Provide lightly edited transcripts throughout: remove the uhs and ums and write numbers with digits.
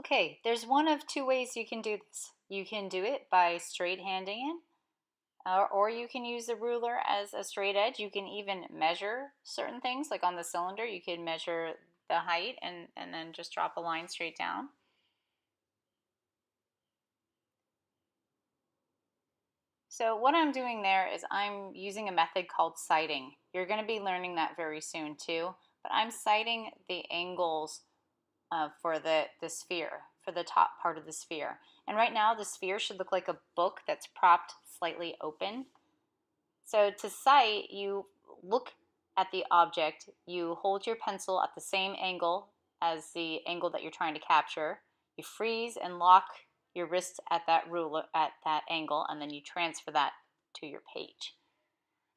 Okay, there's one of two ways you can do this. You can do it by straight handing it, or you can use the ruler as a straight edge. You can even measure certain things, like on the cylinder, you can measure the height and then just drop a line straight down. So what I'm doing there is I'm using a method called sighting. You're going to be learning that very soon too, but I'm sighting the angles for the sphere, for the top part of the sphere. And right now the sphere should look like a book that's propped slightly open. So to sight, you look at the object, you hold your pencil at the same angle as the angle that you're trying to capture, you freeze and lock your wrist at that ruler at that angle, and then you transfer that to your page.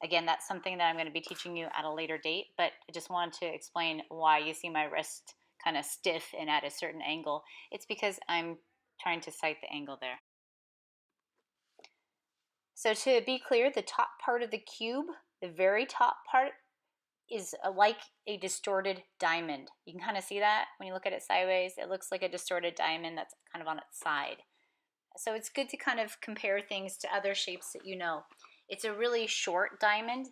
Again, that's something that I'm going to be teaching you at a later date, but I just wanted to explain why you see my wrist kind of stiff and at a certain angle. It's because I'm trying to sight the angle there. So to be clear, the top part of the cube, the very top part, is like a distorted diamond. You can kind of see that when you look at it sideways. It looks like a distorted diamond that's kind of on its side. So it's good to kind of compare things to other shapes that you know. It's a really short diamond,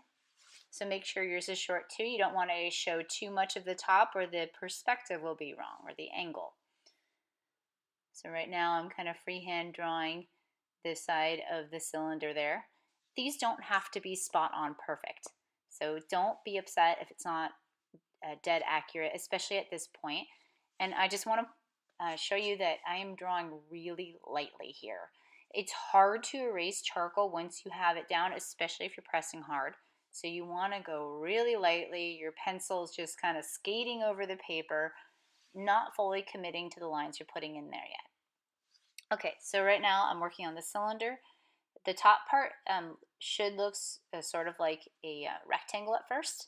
so make sure yours is short too. You don't want to show too much of the top or the perspective will be wrong, or the angle. So right now I'm kind of freehand drawing this side of the cylinder there. These don't have to be spot on perfect. So don't be upset if it's not dead accurate, especially at this point. And I just want to show you that I am drawing really lightly here. It's hard to erase charcoal once you have it down, especially if you're pressing hard. So you want to go really lightly. Your pencil's just kind of skating over the paper, not fully committing to the lines you're putting in there yet. Okay, so right now I'm working on the cylinder. The top part should look sort of like a rectangle at first.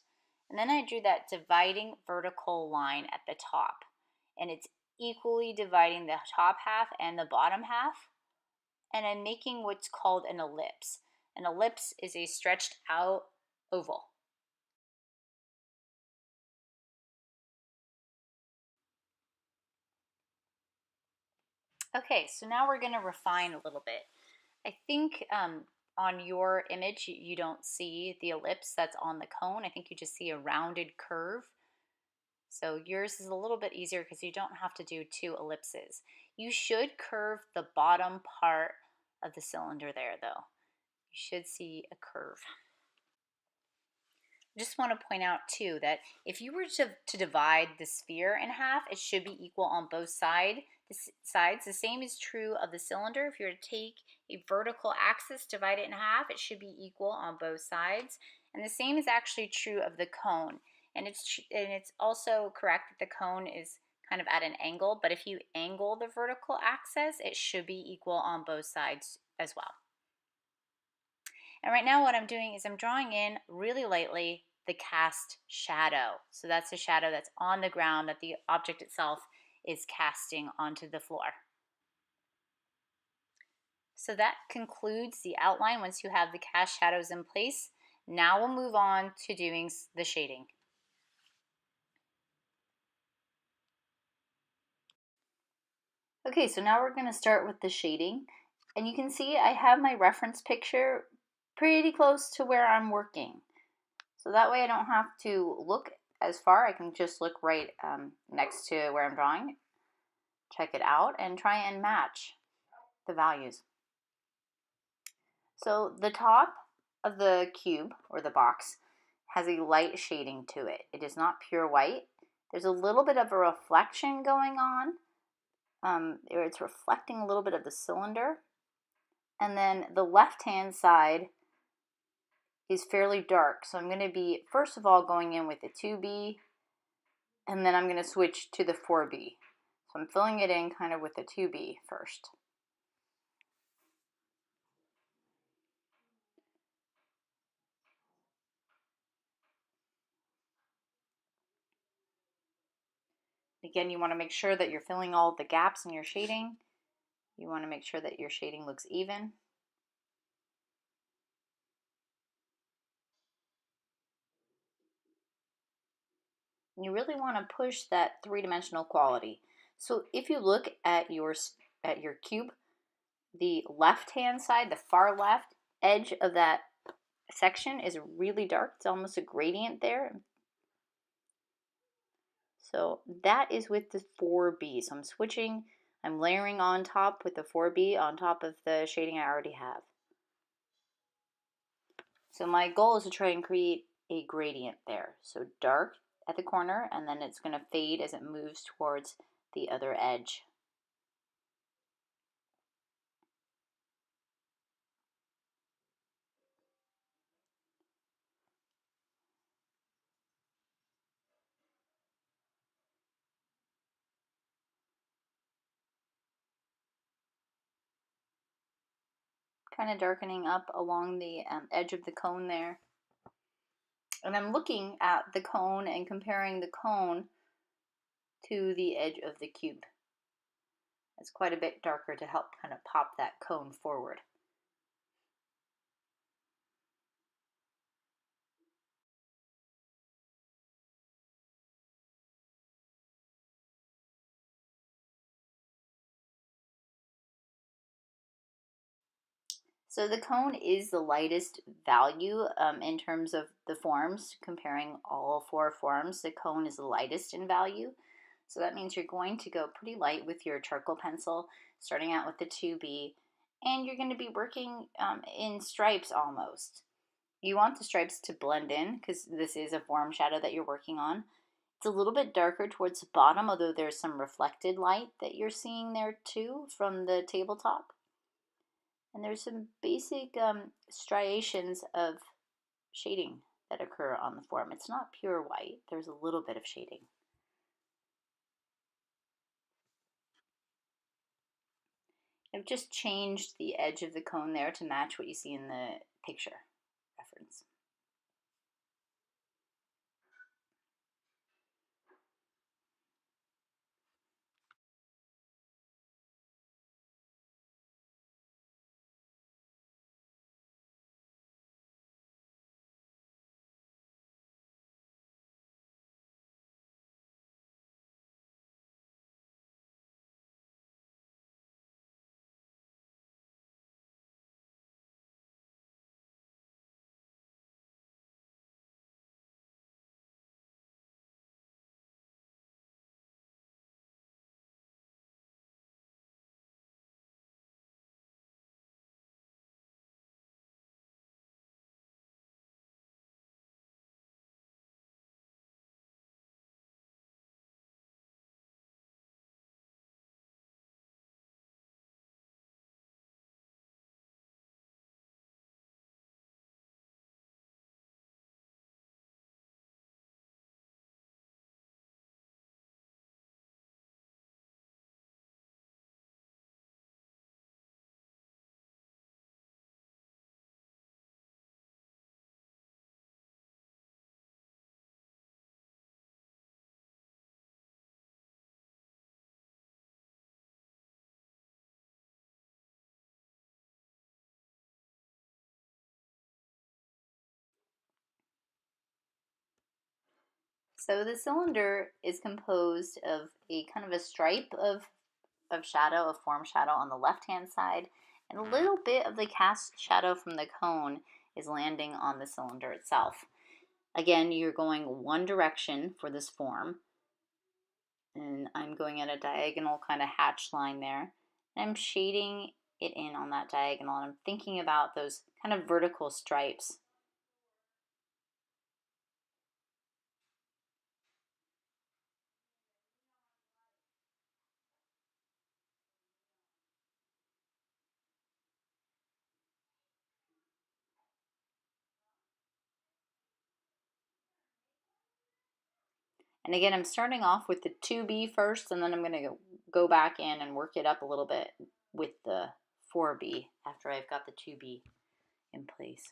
And then I drew that dividing vertical line at the top. And it's equally dividing the top half and the bottom half. And I'm making what's called an ellipse. An ellipse is a stretched out oval. Okay, so now we're going to refine a little bit. I think on your image, you don't see the ellipse that's on the cone. I think you just see a rounded curve. So yours is a little bit easier because you don't have to do two ellipses. You should curve the bottom part of the cylinder there though. You should see a curve. I just want to point out too that if you were to divide the sphere in half, it should be equal on both sides. The same is true of the cylinder. If you were to take a vertical axis, divide it in half, it should be equal on both sides. And the same is actually true of the cone. And it's also correct that the cone is kind of at an angle, but if you angle the vertical axis, it should be equal on both sides as well. And right now what I'm doing is I'm drawing in really lightly the cast shadow. So that's a shadow that's on the ground that the object itself is casting onto the floor. So that concludes the outline once you have the cast shadows in place. Now we'll move on to doing the shading. Okay, so now we're going to start with the shading. And you can see I have my reference picture pretty close to where I'm working. So that way I don't have to look as far. I can just look right next to where I'm drawing, check it out, and try and match the values. So the top of the cube, or the box, has a light shading to it. It is not pure white. There's a little bit of a reflection going on. It's reflecting a little bit of the cylinder. And then the left-hand side is fairly dark. So I'm going to be, first of all, going in with the 2B, and then I'm going to switch to the 4B. So I'm filling it in kind of with the 2B first. Again, you want to make sure that you're filling all the gaps in your shading. You want to make sure that your shading looks even. You really want to push that three-dimensional quality. So if you look at your cube, the left-hand side, the far left edge of that section is really dark. It's almost a gradient there. So that is with the 4B. So I'm switching, I'm layering on top with the 4B on top of the shading I already have. So my goal is to try and create a gradient there. So dark at the corner, and then it's going to fade as it moves towards the other edge. Kind of darkening up along the edge of the cone there. And I'm looking at the cone and comparing the cone to the edge of the cube. It's quite a bit darker to help kind of pop that cone forward. So the cone is the lightest value in terms of the forms. Comparing all 4 forms, the cone is the lightest in value. So that means you're going to go pretty light with your charcoal pencil, starting out with the 2B, and you're going to be working in stripes almost. You want the stripes to blend in because this is a form shadow that you're working on. It's a little bit darker towards the bottom, although there's some reflected light that you're seeing there too from the tabletop. And there's some basic striations of shading that occur on the form. It's not pure white. There's a little bit of shading. I've just changed the edge of the cone there to match what you see in the picture reference. So the cylinder is composed of a kind of a stripe of shadow, of form shadow on the left-hand side, and a little bit of the cast shadow from the cone is landing on the cylinder itself. Again, you're going one direction for this form, and I'm going at a diagonal kind of hatch line there, and I'm shading it in on that diagonal, and I'm thinking about those kind of vertical stripes. And again, I'm starting off with the 2B first, and then I'm going to go back in and work it up a little bit with the 4B after I've got the 2B in place.